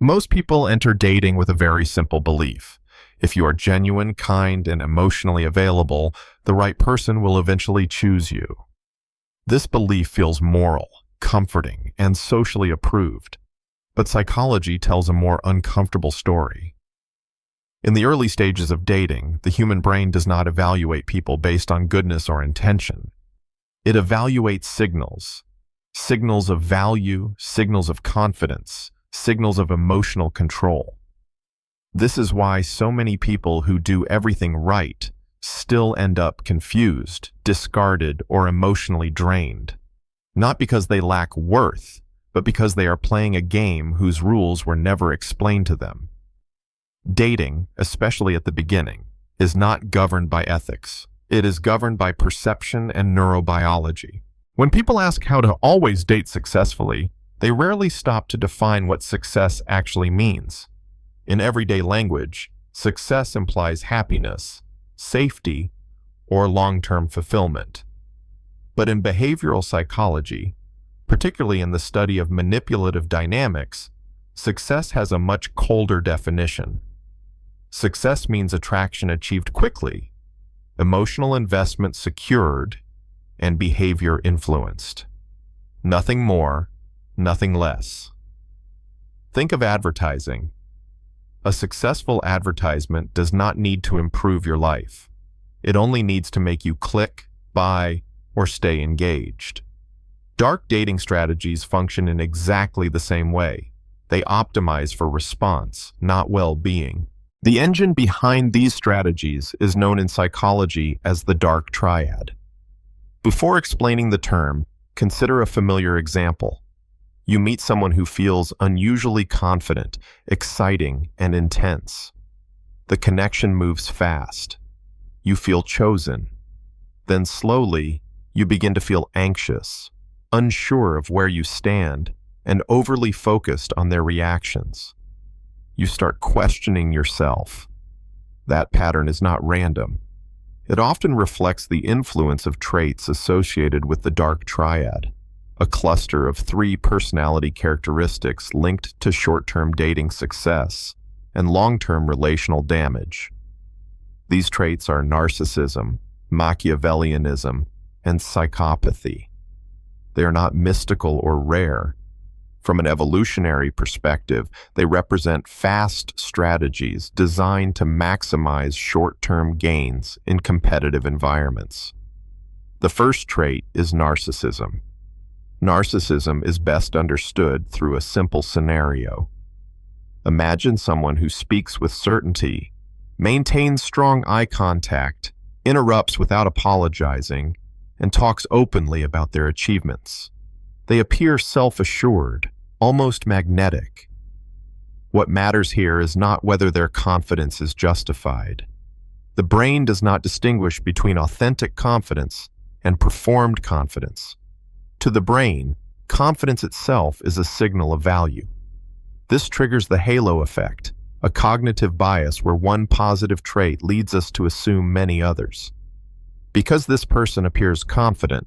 Most people enter dating with a very simple belief. If you are genuine, kind, and emotionally available, the right person will eventually choose you. This belief feels moral, comforting, and socially approved. But psychology tells a more uncomfortable story. In the early stages of dating, the human brain does not evaluate people based on goodness or intention. It evaluates signals. Signals of value, signals of confidence, signals of emotional control. This is why so many people who do everything right still end up confused, discarded, or emotionally drained. Not because they lack worth, but because they are playing a game whose rules were never explained to them. Dating, especially at the beginning, is not governed by ethics. It is governed by perception and neurobiology. When people ask how to always date successfully, they rarely stop to define what success actually means. In everyday language, success implies happiness, safety, or long-term fulfillment. But in behavioral psychology, particularly in the study of manipulative dynamics, success has a much colder definition. Success means attraction achieved quickly, emotional investment secured, and behavior influenced. Nothing more, nothing less. Think of advertising. A successful advertisement does not need to improve your life. It only needs to make you click, buy, or stay engaged. Dark dating strategies function in exactly the same way. They optimize for response, not well-being. The engine behind these strategies is known in psychology as the Dark Triad. Before explaining the term, consider a familiar example. You meet someone who feels unusually confident, exciting, and intense. The connection moves fast. You feel chosen. Then slowly, you begin to feel anxious, unsure of where you stand, and overly focused on their reactions. You start questioning yourself. That pattern is not random. It often reflects the influence of traits associated with the Dark Triad, a cluster of 3 personality characteristics linked to short-term dating success and long-term relational damage. These traits are narcissism, Machiavellianism, and psychopathy. They are not mystical or rare. From an evolutionary perspective, they represent fast strategies designed to maximize short-term gains in competitive environments. The first trait is narcissism. Narcissism is best understood through a simple scenario. Imagine someone who speaks with certainty, maintains strong eye contact, interrupts without apologizing, and talks openly about their achievements. They appear self-assured, almost magnetic. What matters here is not whether their confidence is justified. The brain does not distinguish between authentic confidence and performed confidence. To the brain, confidence itself is a signal of value. This triggers the halo effect, a cognitive bias where one positive trait leads us to assume many others. Because this person appears confident,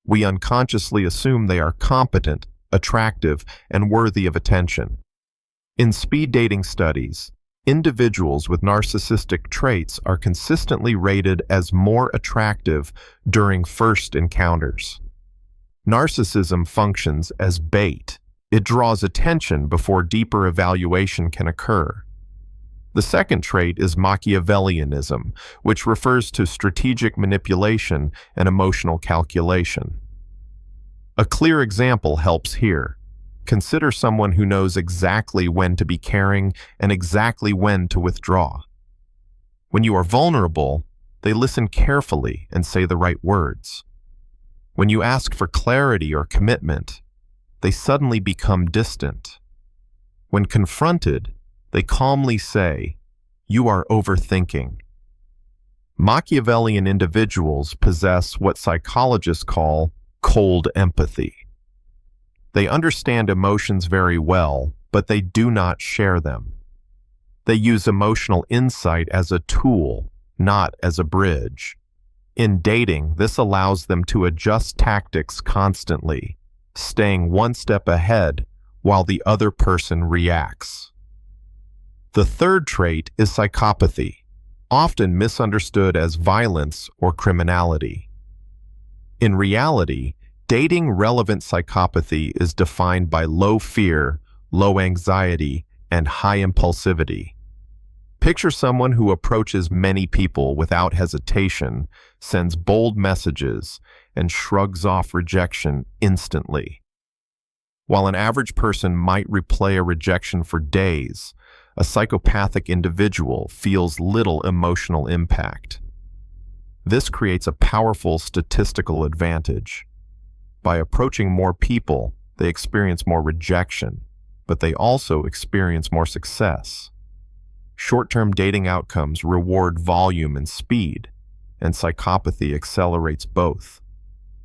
we unconsciously assume they are competent, attractive, and worthy of attention. In speed dating studies, individuals with narcissistic traits are consistently rated as more attractive during first encounters. Narcissism functions as bait. It draws attention before deeper evaluation can occur. The second trait is Machiavellianism, which refers to strategic manipulation and emotional calculation. A clear example helps here. Consider someone who knows exactly when to be caring and exactly when to withdraw. When you are vulnerable, they listen carefully and say the right words. When you ask for clarity or commitment, they suddenly become distant. When confronted, they calmly say, "You are overthinking." Machiavellian individuals possess what psychologists call cold empathy. They understand emotions very well, but they do not share them. They use emotional insight as a tool, not as a bridge. In dating, this allows them to adjust tactics constantly, staying one step ahead while the other person reacts. The third trait is psychopathy, often misunderstood as violence or criminality. In reality, dating relevant psychopathy is defined by low fear, low anxiety, and high impulsivity. Picture someone who approaches many people without hesitation, sends bold messages, and shrugs off rejection instantly. While an average person might replay a rejection for days, a psychopathic individual feels little emotional impact. This creates a powerful statistical advantage. By approaching more people, they experience more rejection, but they also experience more success. Short-term dating outcomes reward volume and speed, and psychopathy accelerates both.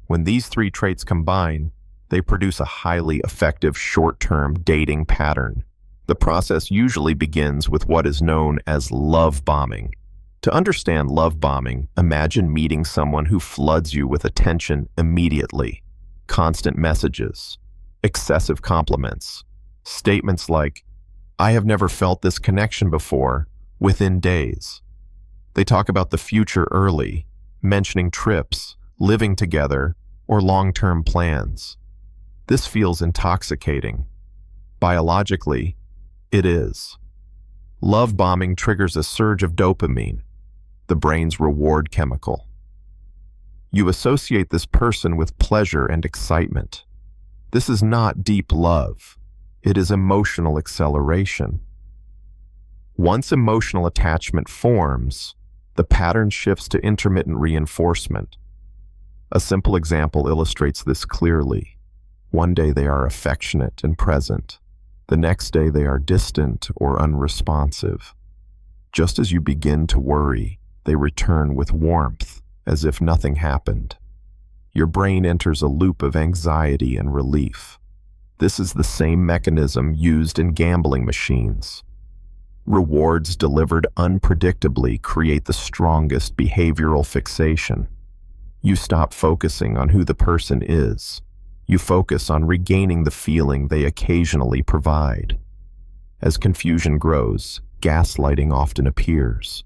When these three traits combine, they produce a highly effective short-term dating pattern. The process usually begins with what is known as love bombing. To understand love bombing, imagine meeting someone who floods you with attention immediately. Constant messages, excessive compliments, statements like, "I have never felt this connection before," within days. They talk about the future early, mentioning trips, living together, or long-term plans. This feels intoxicating. Biologically, it is. Love bombing triggers a surge of dopamine, the brain's reward chemical. You associate this person with pleasure and excitement. This is not deep love. It is emotional acceleration. Once emotional attachment forms, the pattern shifts to intermittent reinforcement. A simple example illustrates this clearly. One day they are affectionate and present. The next day they are distant or unresponsive. Just as you begin to worry, they return with warmth, as if nothing happened. Your brain enters a loop of anxiety and relief. This is the same mechanism used in gambling machines. Rewards delivered unpredictably create the strongest behavioral fixation. You stop focusing on who the person is. You focus on regaining the feeling they occasionally provide. As confusion grows, gaslighting often appears.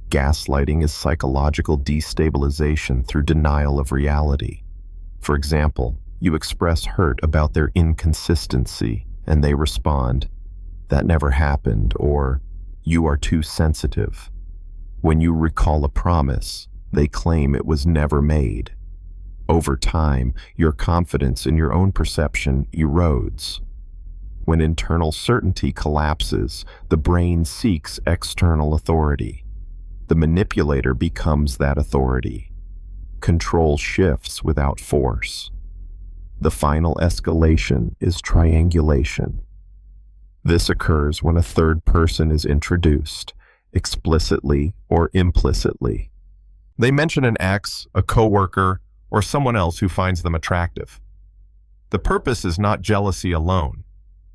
Gaslighting is psychological destabilization through denial of reality. For example, you express hurt about their inconsistency, and they respond, "That never happened," or "You are too sensitive." When you recall a promise, they claim it was never made. Over time, your confidence in your own perception erodes. When internal certainty collapses, the brain seeks external authority. The manipulator becomes that authority. Control shifts without force. The final escalation is triangulation. This occurs when a third person is introduced, explicitly or implicitly. They mention an ex, a coworker, or someone else who finds them attractive. The purpose is not jealousy alone.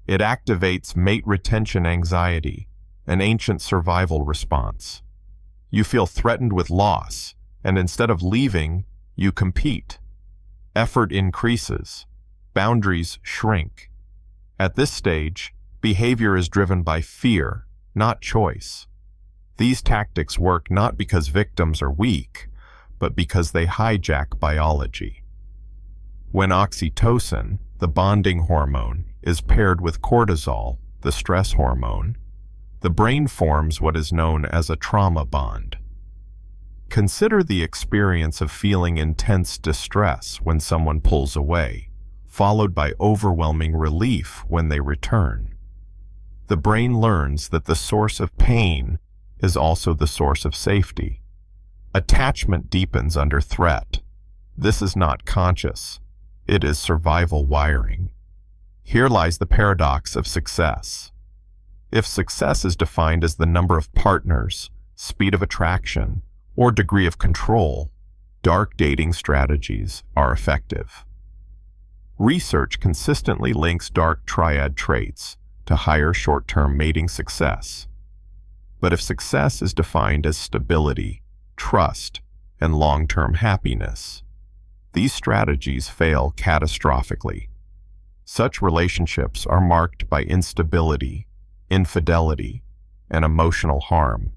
It activates mate retention anxiety, an ancient survival response. You feel threatened with loss, and instead of leaving, you compete. Effort increases. Boundaries shrink. At this stage, behavior is driven by fear, not choice. These tactics work not because victims are weak, but because they hijack biology. When oxytocin, the bonding hormone, is paired with cortisol, the stress hormone, the brain forms what is known as a trauma bond. Consider the experience of feeling intense distress when someone pulls away, followed by overwhelming relief when they return. The brain learns that the source of pain is also the source of safety. Attachment deepens under threat. This is not conscious. It is survival wiring. Here lies the paradox of success. If success is defined as the number of partners, speed of attraction, or degree of control, dark dating strategies are effective. Research consistently links dark triad traits to higher short-term mating success. But if success is defined as stability, trust, and long-term happiness, these strategies fail catastrophically. Such relationships are marked by instability, infidelity, and emotional harm.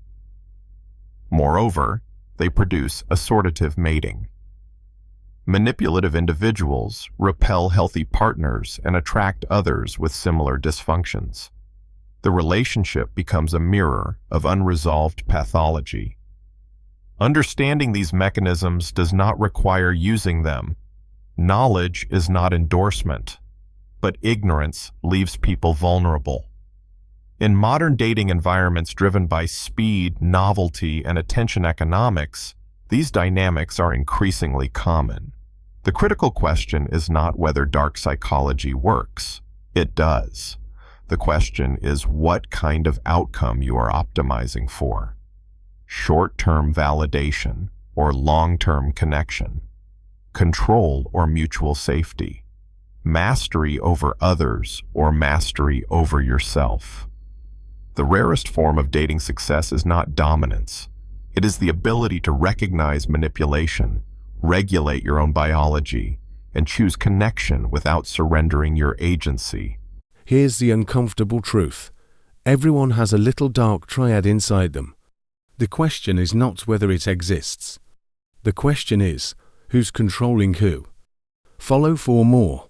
Moreover, they produce assortative mating. Manipulative individuals repel healthy partners and attract others with similar dysfunctions. The relationship becomes a mirror of unresolved pathology. Understanding these mechanisms does not require using them. Knowledge is not endorsement, but ignorance leaves people vulnerable. In modern dating environments driven by speed, novelty, and attention economics, these dynamics are increasingly common. The critical question is not whether dark psychology works. It does. The question is what kind of outcome you are optimizing for. Short-term validation or long-term connection. Control or mutual safety. Mastery over others or mastery over yourself. The rarest form of dating success is not dominance. It is the ability to recognize manipulation, regulate your own biology, and choose connection without surrendering your agency. Here's the uncomfortable truth. Everyone has a little dark triad inside them. The question is not whether it exists. The question is, who's controlling who? Follow for more.